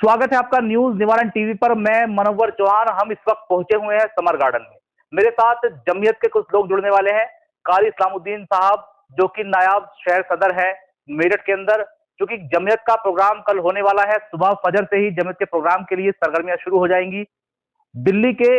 स्वागत है आपका न्यूज निवारण टीवी पर। मैं मनोवर चौहान। हम इस वक्त पहुंचे हुए हैं समर गार्डन में। मेरे साथ जमीयत के कुछ लोग जुड़ने वाले हैं। कारी इस्लामुद्दीन साहब जो कि नायाब शहर सदर है मेरठ के अंदर, क्योंकि जमीयत का प्रोग्राम कल होने वाला है। सुबह फजर से ही जमीयत के प्रोग्राम के लिए सरगर्मियां शुरू हो जाएंगी। दिल्ली के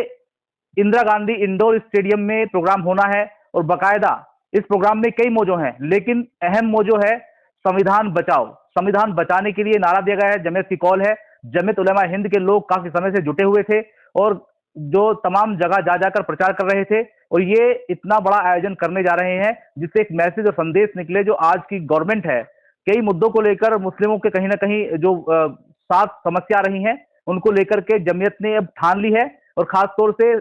इंदिरा गांधी इंडोर स्टेडियम में प्रोग्राम होना है और बाकायदा इस प्रोग्राम में कई मौजू हैं, लेकिन अहम मौजू है संविधान बचाओ। संविधान बचाने के लिए नारा दिया गया है। जमीयत की कॉल है। जमीयत उलेमा हिंद के लोग काफी समय से जुटे हुए थे और जो तमाम जगह जा जाकर प्रचार कर रहे थे, और ये इतना बड़ा आयोजन करने जा रहे हैं जिससे एक मैसेज और संदेश निकले। जो आज की गवर्नमेंट है, कई मुद्दों को लेकर मुस्लिमों के कहीं ना कहीं जो साथ समस्या रही हैं उनको लेकर के जमीयत ने अब ठान ली है, और खासतौर से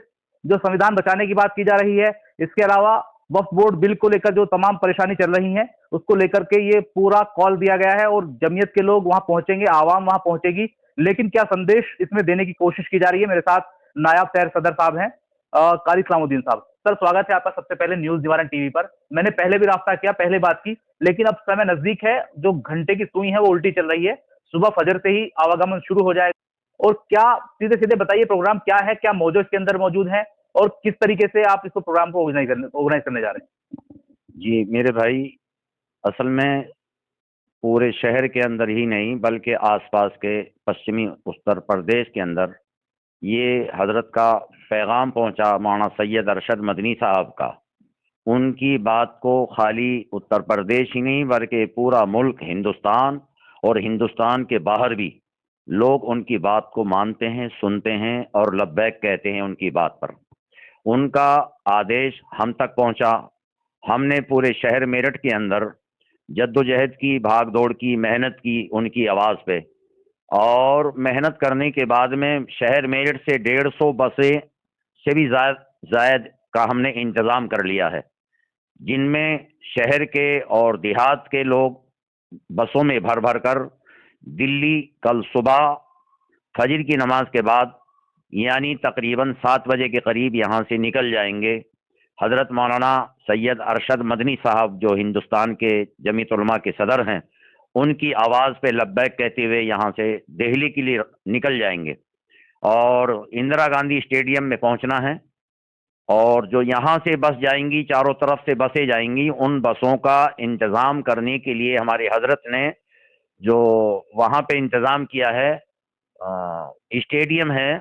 जो संविधान बचाने की बात की जा रही है, इसके अलावा वक्फ बोर्ड बिल को लेकर जो तमाम परेशानी चल रही है उसको लेकर के ये पूरा कॉल दिया गया है और जमीयत के लोग वहां पहुंचेंगे, आवाम वहां पहुंचेगी। लेकिन क्या संदेश इसमें देने की कोशिश की जा रही है? मेरे साथ नायब शहर सदर साहब हैं, कारी इस्लामुद्दीन साहब। सर, स्वागत है आपका सबसे पहले न्यूज निवारण टीवी पर। मैंने पहले भी रास्ता किया, पहले बात की, लेकिन अब समय नजदीक है। जो घंटे की सुई है वो उल्टी चल रही है। सुबह फजर से ही आवागमन शुरू हो जाएगा। और क्या, सीधे सीधे बताइए, प्रोग्राम क्या है, क्या मौजूद इसके अंदर मौजूद है और किस तरीके से आप इसको प्रोग्राम को ऑर्गेनाइज करने जा रहे हैं? जी मेरे भाई, असल में पूरे शहर के अंदर ही नहीं बल्कि आसपास के पश्चिमी उत्तर प्रदेश के अंदर ये हजरत का पैगाम पहुंचा मौलाना सैयद अरशद मदनी साहब का। उनकी बात को खाली उत्तर प्रदेश ही नहीं बल्कि पूरा मुल्क हिंदुस्तान और हिंदुस्तान के बाहर भी लोग उनकी बात को मानते हैं, सुनते हैं और लब्बैक कहते हैं उनकी बात पर। उनका आदेश हम तक पहुंचा। हमने पूरे शहर मेरठ के अंदर जद्दोजहद की, भाग दौड़ की, मेहनत की उनकी आवाज़ पे, और मेहनत करने के बाद में शहर मेरठ से 150 बसें से भी ज़ायद का हमने इंतज़ाम कर लिया है, जिनमें शहर के और देहात के लोग बसों में भर भर कर दिल्ली कल सुबह फजर की नमाज के बाद यानी तकरीबन 7 बजे के करीब यहाँ से निकल जाएंगे। हज़रत मौलाना सैयद अरशद मदनी साहब जो हिंदुस्तान के जमीयत उलमा के सदर हैं, उनकी आवाज़ पे लब्बैक कहते हुए यहाँ से दिल्ली के लिए निकल जाएंगे और इंदिरा गांधी स्टेडियम में पहुँचना है। और जो यहाँ से बस जाएंगी, चारों तरफ से बसें जाएंगी, उन बसों का इंतज़ाम करने के लिए हमारे हजरत ने जो वहाँ पे इंतज़ाम किया है, स्टेडियम है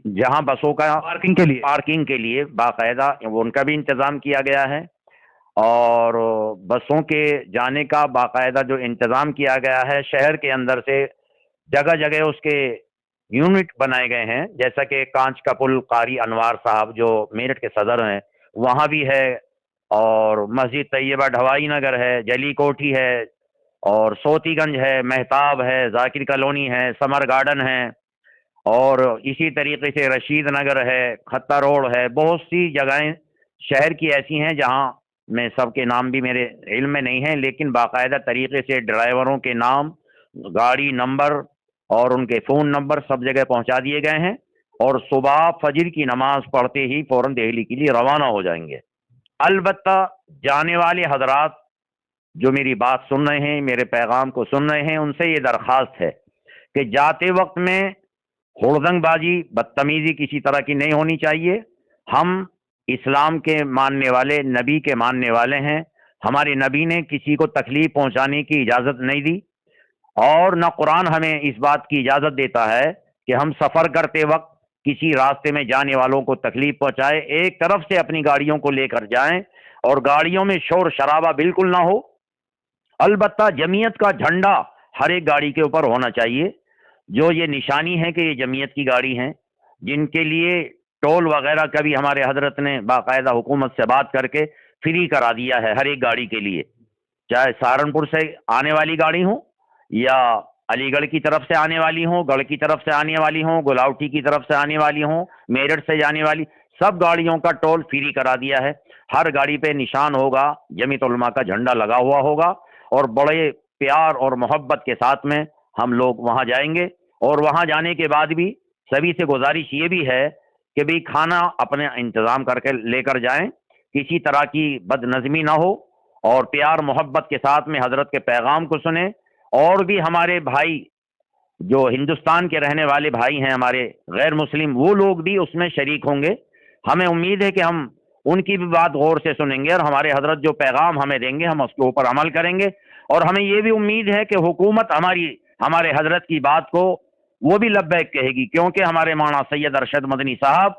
जहाँ बसों का पार्किंग के लिए बाकायदा उनका भी इंतज़ाम किया गया है, और बसों के जाने का बाकायदा जो इंतज़ाम किया गया है, शहर के अंदर से जगह जगह उसके यूनिट बनाए गए हैं। जैसा कि कांच का पुल कारी अनवार साहब जो मेरठ के सदर हैं वहाँ भी है, और मस्जिद तैयबा ढवाई नगर है, जली कोठी है, और सोतीगंज है, महताब है, जाकिर कॉलोनी है, समर गार्डन है, और इसी तरीके से रशीद नगर है, खत्ता रोड है। बहुत सी जगहें शहर की ऐसी हैं जहां में सबके नाम भी मेरे इल्म में नहीं है, लेकिन बाकायदा तरीके से ड्राइवरों के नाम, गाड़ी नंबर और उनके फ़ोन नंबर सब जगह पहुंचा दिए गए हैं, और सुबह फजर की नमाज पढ़ते ही फ़ौरन दिल्ली के लिए रवाना हो जाएंगे। अलबत्ता जाने वाले हजरात जो मेरी बात सुन रहे हैं, मेरे पैगाम को सुन रहे हैं, उनसे ये दरख्वास्त है कि जाते वक्त में हुड़दंगबाजी, बदतमीजी किसी तरह की नहीं होनी चाहिए। हम इस्लाम के मानने वाले, नबी के मानने वाले हैं। हमारे नबी ने किसी को तकलीफ पहुंचाने की इजाज़त नहीं दी, और न कुरान हमें इस बात की इजाज़त देता है कि हम सफ़र करते वक्त किसी रास्ते में जाने वालों को तकलीफ पहुंचाए। एक तरफ से अपनी गाड़ियों को लेकर जाएं और गाड़ियों में शोर शराबा बिल्कुल ना हो। अलबत्ता जमीयत का झंडा हर एक गाड़ी के ऊपर होना चाहिए, जो ये निशानी है कि ये जमीयत की गाड़ी हैं, जिनके लिए टोल वगैरह का भी हमारे हजरत ने बाकायदा हुकूमत से बात करके फ्री करा दिया है हर एक गाड़ी के लिए, चाहे सहारनपुर से आने वाली गाड़ी हो या अलीगढ़ की तरफ से आने वाली हो, गढ़ की तरफ से आने वाली हो, गुलावटी की तरफ से आने वाली हो, मेरठ से जाने वाली, सब गाड़ियों का टोल फ्री करा दिया है। हर गाड़ी पे निशान होगा, जमीयत उलमा का झंडा लगा हुआ होगा, और बड़े प्यार और मोहब्बत के साथ में हम लोग वहाँ जाएंगे। और वहाँ जाने के बाद भी सभी से गुजारिश ये भी है कि भाई खाना अपने इंतज़ाम करके लेकर जाएं, किसी तरह की बदनज़मी ना हो, और प्यार मोहब्बत के साथ में हजरत के पैगाम को सुने اور بھی ہمارے بھائی جو ہندوستان کے رہنے والے بھائی ہیں ہمارے غیر مسلم، وہ لوگ بھی اس میں شریک ہوں گے۔ ہمیں امید ہے کہ ہم ان کی بھی بات غور سے سنیں گے، اور ہمارے حضرت جو پیغام ہمیں دیں گے ہم اس کے اوپر عمل کریں گے۔ اور ہمیں یہ بھی امید ہے کہ حکومت ہمارے حضرت کی بات کو وہ بھی لبیک کہے گی، کیونکہ ہمارے مولانا سید ارشد مدنی صاحب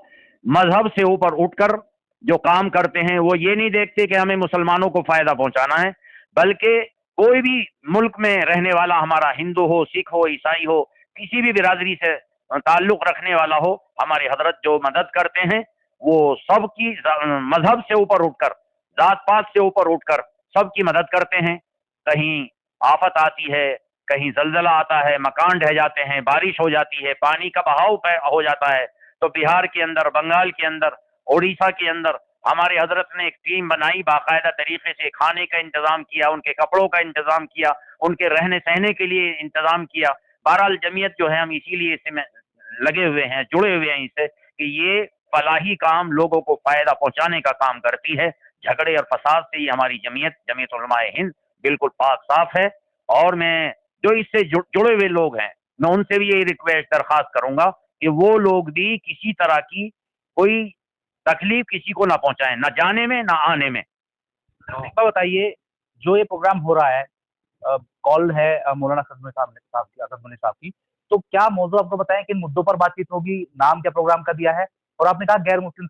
مذہب سے اوپر اٹھ کر جو کام کرتے ہیں وہ یہ نہیں دیکھتے کہ ہمیں مسلمانوں کو فائدہ پہنچانا ہے، بلکہ کوئی بھی ملک میں رہنے والا، ہمارا ہندو ہو، سکھ ہو، عیسائی ہو، کسی بھی برادری سے تعلق رکھنے والا ہو، ہمارے حضرت جو مدد کرتے ہیں وہ سب کی مذہب سے اوپر اٹھ کر، ذات پات سے اوپر اٹھ کر سب کی مدد کرتے ہیں۔ کہیں آفت آتی ہے، کہیں زلزلہ آتا ہے، مکان ڈہ جاتے ہیں، بارش ہو جاتی ہے، پانی کا بہاؤ ہو جاتا ہے، تو بہار کے اندر، بنگال کے اندر، اڑیسہ کے اندر ہمارے حضرت نے ایک ٹیم بنائی، باقاعدہ طریقے سے کھانے کا انتظام کیا، ان کے کپڑوں کا انتظام کیا، ان کے رہنے سہنے کے لیے انتظام کیا۔ بہرحال جمعیت جو ہے ہم اسی لیے اس میں لگے ہوئے ہیں، جڑے ہوئے ہیں اس سے، کہ یہ فلاحی کام، لوگوں کو فائدہ پہنچانے کا کام کرتی ہے۔ جھگڑے اور فساد سے یہ ہماری جمعیت علماء ہند بالکل پاک صاف ہے۔ اور میں جو اس سے جڑے ہوئے لوگ ہیں، میں ان سے بھی یہ ریکویسٹ درخواست کروں گا کہ وہ لوگ بھی کسی طرح کی کوئی تکلیف کسی کو نہ پہنچائیں، نہ جانے میں نہ آنے میں۔ بتائیے، جو یہ پروگرام ہو رہا ہے، کال ہے مولانا اسد منی صاحب کی، تو کیا موضوع آپ کو بتائیں کہ مدعوں پر بات چیت ہوگی؟ نام کیا پروگرام کا دیا ہے؟ اور آپ نے کہا غیر مسلم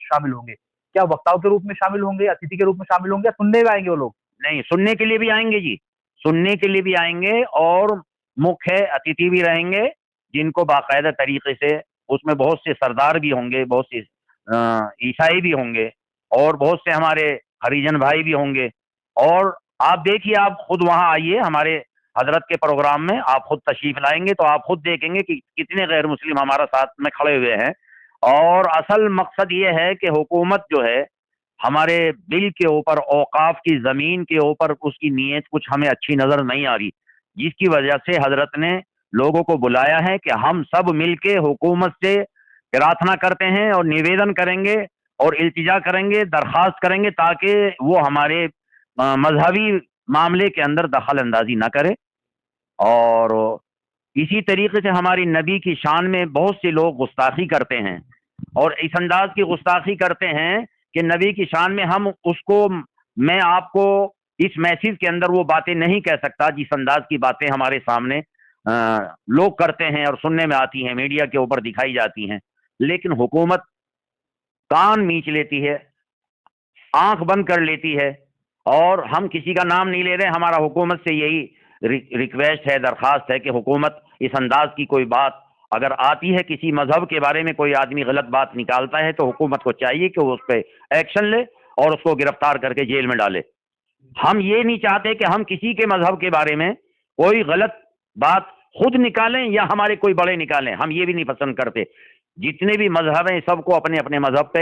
شامل ہوں گے، کیا وکتاؤں کے روپ میں شامل ہوں گے، اتھیتی کے روپ میں شامل ہوں گے، یا سننے میں آئیں گے وہ لوگ؟ نہیں، سننے کے لیے بھی آئیں گے جی، سننے کے لیے بھی آئیں گے، اور مکھ اتھیتی بھی رہیں گے، جن کو باقاعدہ طریقے سے اس میں بہت سے سردار بھی ہوں گے، بہت سے عیسائی بھی ہوں گے، اور بہت سے ہمارے ہریجن بھائی بھی ہوں گے۔ اور آپ دیکھیے، آپ خود وہاں آئیے ہمارے حضرت کے پروگرام میں، آپ خود تشریف لائیں گے تو آپ خود دیکھیں گے کہ کتنے غیر مسلم ہمارا ساتھ میں کھڑے ہوئے ہیں۔ اور اصل مقصد یہ ہے کہ حکومت جو ہے ہمارے بل کے اوپر، اوقاف کی زمین کے اوپر اس کی نیت کچھ ہمیں اچھی نظر نہیں آ رہی، جس کی وجہ سے حضرت نے لوگوں کو بلایا ہے کہ ہم سب مل کے حکومت سے پرارتھنا کرتے ہیں اور نویدن کریں گے اور التجا کریں گے، درخواست کریں گے، تاکہ وہ ہمارے مذہبی معاملے کے اندر دخل اندازی نہ کرے۔ اور اسی طریقے سے ہماری نبی کی شان میں بہت سے لوگ گستاخی کرتے ہیں، اور اس انداز کی گستاخی کرتے ہیں کہ نبی کی شان میں ہم اس کو، میں آپ کو اس میسج کے اندر وہ باتیں نہیں کہہ سکتا جس انداز کی باتیں ہمارے سامنے لوگ کرتے ہیں اور سننے میں آتی ہیں، میڈیا کے اوپر دکھائی جاتی ہیں۔ لیکن حکومت کان میچ لیتی ہے، آنکھ بند کر لیتی ہے، اور ہم کسی کا نام نہیں لے رہے۔ ہمارا حکومت سے یہی ریکویسٹ ہے، درخواست ہے کہ حکومت اس انداز کی کوئی بات اگر آتی ہے، کسی مذہب کے بارے میں کوئی آدمی غلط بات نکالتا ہے، تو حکومت کو چاہیے کہ وہ اس پہ ایکشن لے اور اس کو گرفتار کر کے جیل میں ڈالے۔ ہم یہ نہیں چاہتے کہ ہم کسی کے مذہب کے بارے میں کوئی غلط بات خود نکالیں یا ہمارے کوئی بڑے نکالیں، ہم یہ بھی نہیں پسند کرتے۔ جتنے بھی مذہب ہیں سب کو اپنے اپنے مذہب پہ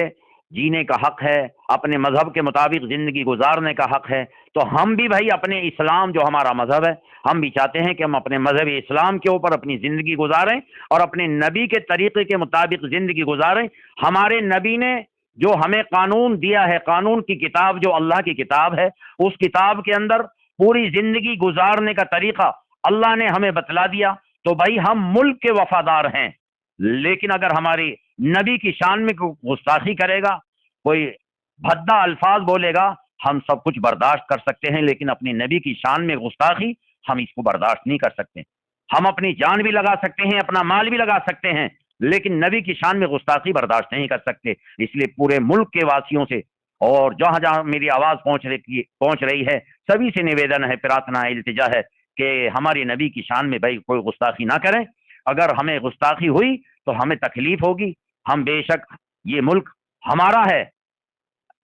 جینے کا حق ہے، اپنے مذہب کے مطابق زندگی گزارنے کا حق ہے۔ تو ہم بھی بھائی اپنے اسلام جو ہمارا مذہب ہے، ہم بھی چاہتے ہیں کہ ہم اپنے مذہب اسلام کے اوپر اپنی زندگی گزاریں اور اپنے نبی کے طریقے کے مطابق زندگی گزاریں۔ ہمارے نبی نے جو ہمیں قانون دیا ہے، قانون کی کتاب جو اللہ کی کتاب ہے، اس کتاب کے اندر پوری زندگی گزارنے کا طریقہ اللہ نے ہمیں بتلا دیا۔ تو بھائی ہم ملک کے وفادار ہیں، لیکن اگر ہماری نبی کی شان میں کوئی گستاخی کرے گا، کوئی بھدا الفاظ بولے گا، ہم سب کچھ برداشت کر سکتے ہیں، لیکن اپنی نبی کی شان میں گستاخی ہم اس کو برداشت نہیں کر سکتے۔ ہم اپنی جان بھی لگا سکتے ہیں، اپنا مال بھی لگا سکتے ہیں، لیکن نبی کی شان میں گستاخی برداشت نہیں کر سکتے۔ اس لیے پورے ملک کے واسیوں سے اور جہاں جہاں میری آواز پہنچ رہی ہے، سبھی سے نویدن ہے، پرارتھنا ہے، التجا ہے کہ ہماری نبی کی شان میں بھائی کوئی گستاخی نہ کریں۔ اگر ہمیں گستاخی ہوئی تو ہمیں تکلیف ہوگی۔ ہم بے شک، یہ ملک ہمارا ہے،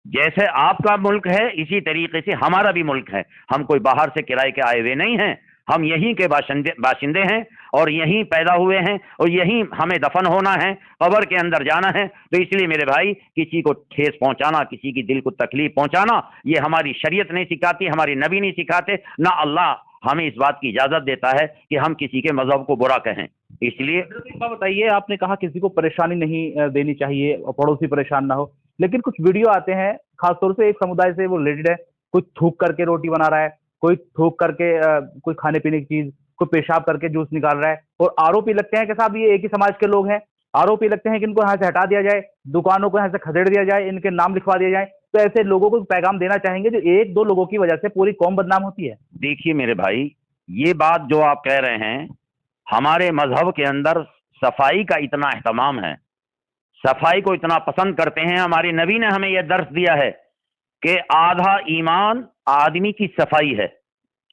جیسے آپ کا ملک ہے اسی طریقے سے ہمارا بھی ملک ہے۔ ہم کوئی باہر سے کرائے کے آئے ہوئے نہیں ہیں، ہم یہیں کے باشندے ہیں اور یہیں پیدا ہوئے ہیں اور یہیں ہمیں دفن ہونا ہے، قبر کے اندر جانا ہے۔ تو اس لیے میرے بھائی، کسی کو ٹھیس پہنچانا، کسی کی دل کو تکلیف پہنچانا، یہ ہماری شریعت نہیں سکھاتی، ہماری نبی نہیں سکھاتے، نہ اللہ ہمیں اس بات کی اجازت دیتا ہے کہ ہم کسی کے مذہب کو برا کہیں۔ اس لیے بتائیے، آپ نے کہا کسی کو پریشانی نہیں دینی چاہیے اور پڑوسی پریشان نہ ہو، لیکن کچھ ویڈیو آتے ہیں، خاص طور سے ایک سمودائے سے وہ ریلیٹڈ ہے، کچھ تھوک کر کے روٹی بنا رہا ہے، कोई थूक करके कोई खाने पीने की चीज, कोई पेशाब करके जूस निकाल रहा है, और आरोपी लगते हैं कि साहब ये एक ही समाज के लोग हैं, आरोपी लगते हैं कि इनको यहाँ से हटा दिया जाए, दुकानों को यहाँ से खदेड़ दिया जाए, इनके नाम लिखवा दिया जाए। तो ऐसे लोगों को पैगाम देना चाहेंगे जो एक दो लोगों की वजह से पूरी कौम बदनाम होती है। देखिए मेरे भाई, ये बात जो आप कह रहे हैं, हमारे मजहब के अंदर सफाई का इतना एहतमाम है, सफाई को इतना पसंद करते हैं। हमारे नबी ने हमें यह दर्स दिया है कि आधा ईमान आदमी की सफाई है।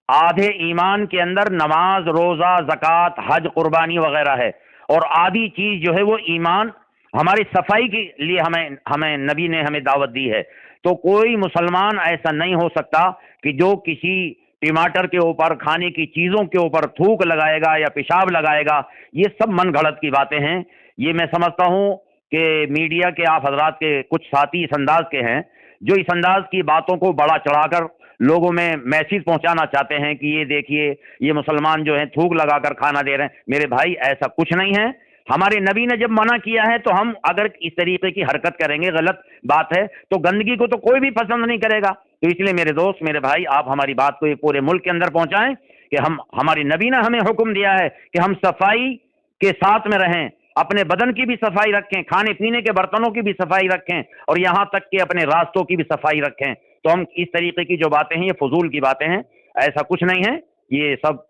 आधे ईमान के अंदर नमाज, रोजा, ज़कात, हज, कुर्बानी वगैरह है, और आधी चीज जो है वो ईमान हमारी सफाई के लिए हमें नबी ने हमें दावत दी है। तो कोई मुसलमान ऐसा नहीं हो सकता कि जो किसी टमाटर के ऊपर, खाने की चीजों के ऊपर थूक लगाएगा या पेशाब लगाएगा। ये सब मन गढ़ंत की बातें हैं। ये मैं समझता हूं कि मीडिया के आप हजरात के कुछ साथी इस अंदाज के हैं जो इस अंदाज की बातों को बड़ा चढ़ाकर लोगों में मैसेज पहुंचाना चाहते हैं कि ये देखिए ये मुसलमान जो हैं थूक लगाकर खाना दे रहे हैं। मेरे भाई ऐसा कुछ नहीं है। हमारे नबी ने जब मना किया है तो हम अगर इस तरीके की हरकत करेंगे, गलत बात है, तो गंदगी को तो कोई भी पसंद नहीं करेगा। तो इसलिए मेरे दोस्त, मेरे भाई, आप हमारी बात को ये पूरे मुल्क के अंदर पहुंचाएं कि हमारी नबी ने हमें हुक्म दिया है कि हम सफाई के साथ में रहें, अपने बदन की भी सफाई रखें, खाने पीने के बर्तनों की भी सफाई रखें, और यहाँ तक कि अपने रास्तों की भी सफाई रखें। तो हम इस तरीके की जो बातें हैं ये फजूल की बातें हैं, ऐसा कुछ नहीं है। ये सब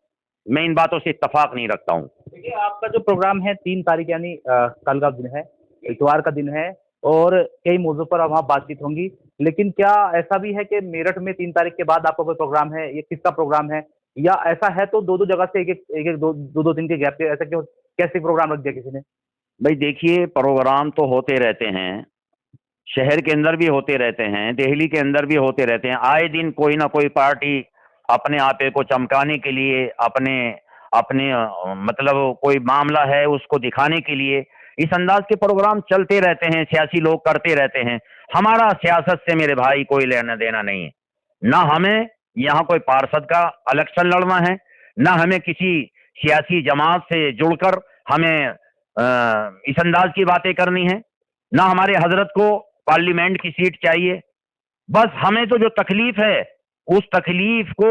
मैं इन बातों से इत्तफाक नहीं रखता हूँ। देखिए, आपका जो प्रोग्राम है 3 तारीख यानी कल का दिन है, इतवार का दिन है, और कई मौजूद पर वहाँ बातचीत होंगी, लेकिन क्या ऐसा भी है कि मेरठ में 3 तारीख के बाद आपका कोई प्रोग्राम है? ये किसका प्रोग्राम है? या ऐसा है तो दो जगह से एक दो दिन के गैप पे ऐसा क्यों, कैसे प्रोग्राम रख दिया किसी ने? भाई देखिए, प्रोग्राम तो होते रहते हैं, शहर के अंदर भी होते रहते हैं, दिल्ली के अंदर भी होते रहते हैं। आए दिन कोई ना कोई पार्टी अपने आपे को चमकाने के लिए, अपने मतलब कोई मामला है उसको दिखाने के लिए इस अंदाज के प्रोग्राम चलते रहते हैं, सियासी लोग करते रहते हैं। हमारा सियासत से मेरे भाई कोई लेना देना नहीं है। ना हमें यहाँ कोई पार्षद का इलेक्शन लड़ना है, ना हमें किसी सियासी जमात से जुड़कर हमें इस अंदाज की बातें करनी है, ना हमारे हजरत को पार्लियामेंट की सीट चाहिए। बस हमें तो जो तकलीफ है उस तकलीफ को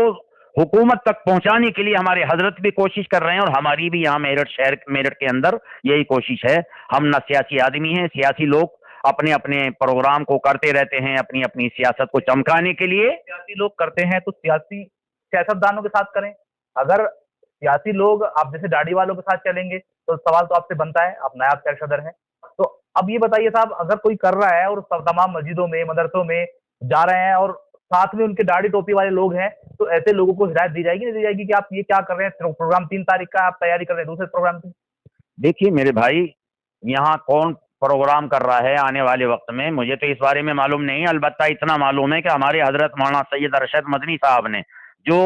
हुकूमत तक पहुंचाने के लिए हमारे हजरत भी कोशिश कर रहे हैं, और हमारी भी यहाँ मेरठ के अंदर यही कोशिश है। हम ना सियासी आदमी हैं, सियासी लोग अपने अपने प्रोग्राम को करते रहते हैं अपनी अपनी सियासत को चमकाने के लिए। सियासी लोग करते हैं तो सियासतदानों के साथ करें। अगर सियासी लोग आप जैसे दाढ़ी वालों के साथ चलेंगे तो सवाल तो आपसे बनता है, आप नायब शहर सदर हैं। तो अब ये बताइए साहब, अगर कोई कर रहा है और तमाम मस्जिदों में, मदरसों में जा रहे हैं और साथ में उनके दाढ़ी टोपी वाले लोग हैं, तो ऐसे लोगों को हिदायत दी जाएगी, नहीं दी जाएगी कि आप ये क्या कर रहे हैं? प्रोग्राम 3 तारीख का आप तैयारी कर रहे हैं दूसरे प्रोग्राम की। देखिए मेरे भाई, यहाँ कौन प्रोग्राम कर रहा है आने वाले वक्त में मुझे तो इस बारे में मालूम नहीं। अलबत्ता इतना मालूम है कि हमारे हजरत मौलाना सैयद अरशद मदनी साहब ने जो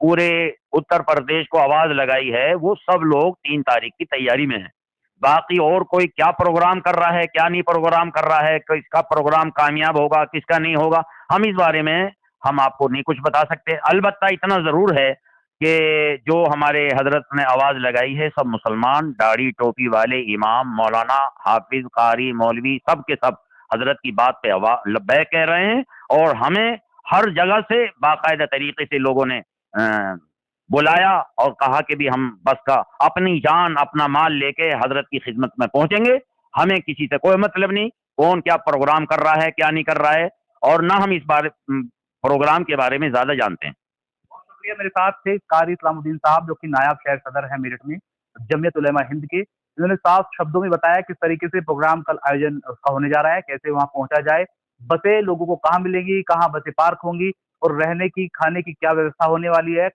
पूरे उत्तर प्रदेश को आवाज लगाई है, वो सब लोग 3 तारीख की तैयारी में हैं। बाकी और कोई क्या प्रोग्राम कर रहा है, क्या नहीं प्रोग्राम कर रहा है, किसका प्रोग्राम कामयाब होगा, किसका नहीं होगा, हम इस बारे में हम आपको नहीं कुछ बता सकते। अलबत्ता इतना जरूर है कि जो हमारे हजरत ने आवाज लगाई है, सब मुसलमान दाढ़ी टोपी वाले इमाम, मौलाना, हाफिज, कारी, मौलवी, सब के सब हजरत की बात पे लब्बैक कह रहे हैं। और हमें हर जगह से बाकायदा तरीके से लोगों ने बुलाया और कहा कि भी हम बस का अपनी जान अपना माल लेके हजरत की खिदमत में पहुंचेंगे। हमें किसी से कोई मतलब नहीं कौन क्या प्रोग्राम कर रहा है, क्या नहीं कर रहा है, और ना हम इस बारे प्रोग्राम के बारे में ज्यादा जानते हैं। बहुत शुक्रिया। मेरे साथ थे कारी इस्लामुद्दीन साहब, जो कि नायब शहर सदर है मेरठ में जमीयत उलेमा हिंद के। इन्होंने साफ शब्दों में बताया किस तरीके से प्रोग्राम कल आयोजन उसका होने जा रहा है, कैसे वहां पहुंचा जाए, बसें लोगों को कहाँ मिलेंगी, कहाँ बसें पार्क होंगी, और रहने की, खाने की क्या व्यवस्था होने वाली है।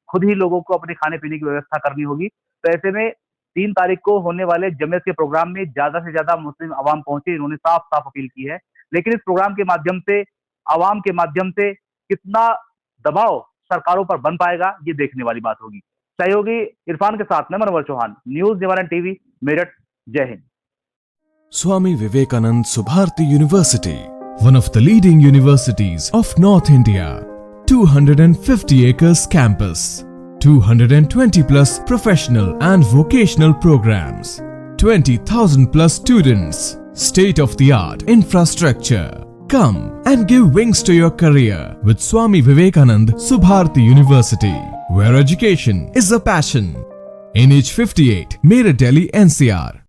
खुद ही लोगों को अपने खाने पीने की व्यवस्था करनी होगी। तो ऐसे में 3 तारीख को होने वाले जमीयत के प्रोग्राम में ज्यादा से ज्यादा मुस्लिम आवाम पहुंचे, इन्होंने साफ साफ अपील की है। लेकिन इस प्रोग्राम के माध्यम से, आवाम के माध्यम से कितना दबाव सरकारों पर बन पाएगा, ये देखने वाली बात होगी। सहयोगी इरफान के साथ में मनोवर चौहान, न्यूज निवारण टीवी, मेरठ। जय Hind. Swami Vivekanand Subharti University, one of the leading universities of North India. 250 acres campus, 220 plus professional and vocational programs, 20,000 plus students, state of the art infrastructure, Come and give wings to your career with Swami Vivekanand Subharti University, where education is a passion. NH 58, Meerut, Delhi, NCR.